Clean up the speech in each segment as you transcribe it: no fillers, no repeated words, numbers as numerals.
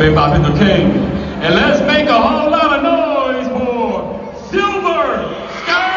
Big Bop the King. And let's make a whole lot of noise for Silver Sky!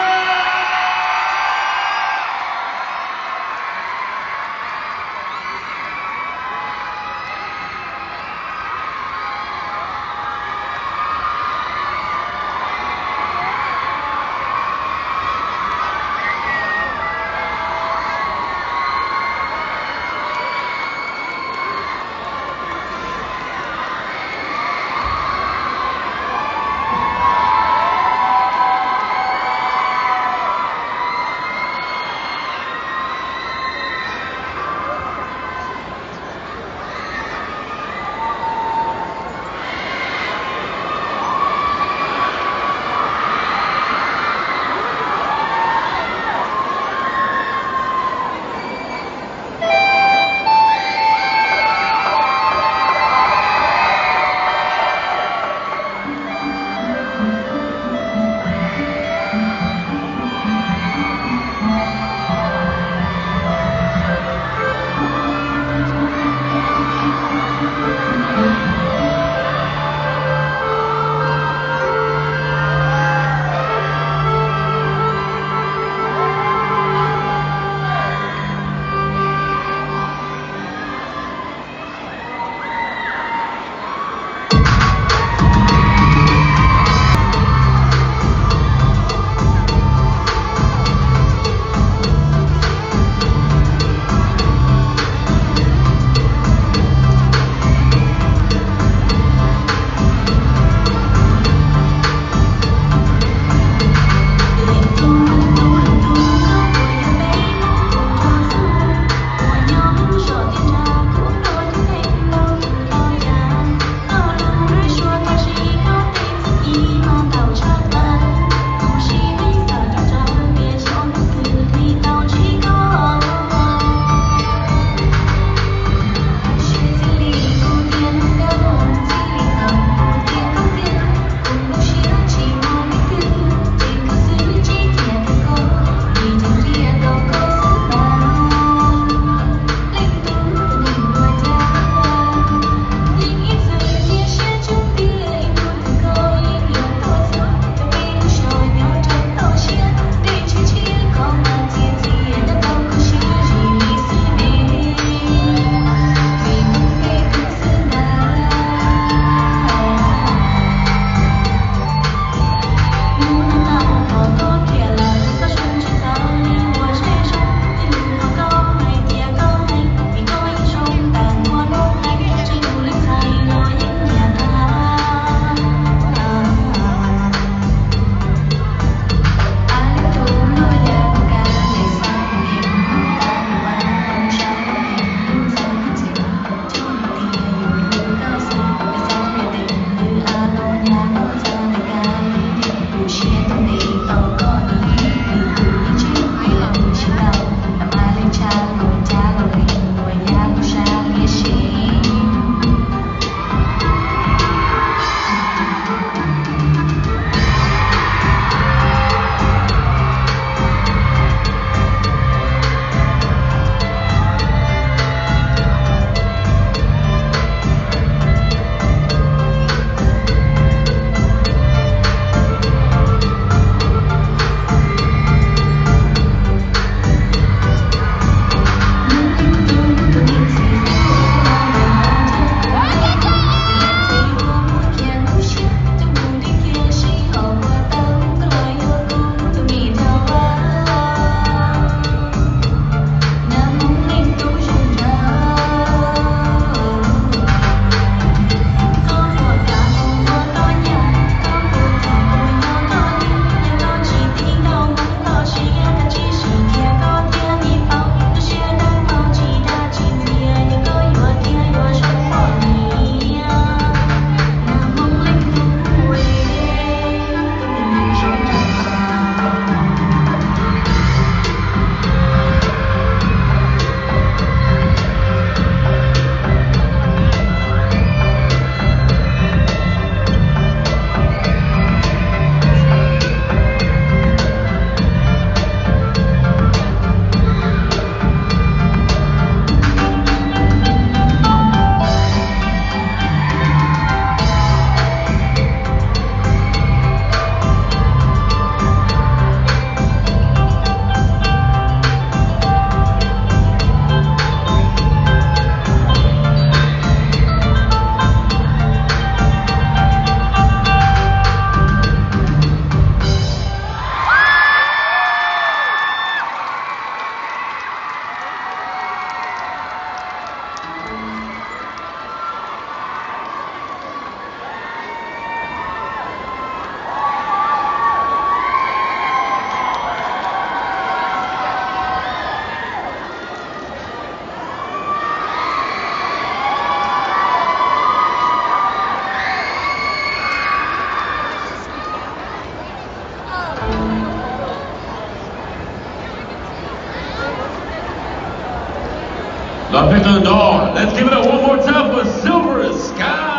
Second on. Let's give it up one more time for Silver Sky.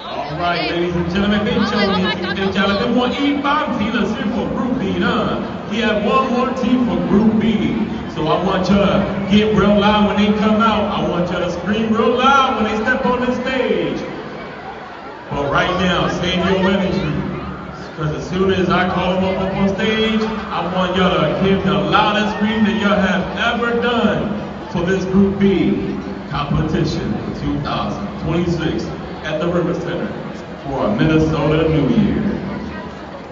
All right, ladies and gentlemen, big challenge. They want E5 team. Let's hear for Group B. We have one more team for Group B. So I want you to get real loud when they come out. I want you to scream real loud when they step on the stage. But right now, save your energy. Because as soon as I call them up on stage, I want y'all to give the loudest scream that y'all have ever done for this Group B competition for 2026 at the River Center for Minnesota New Year.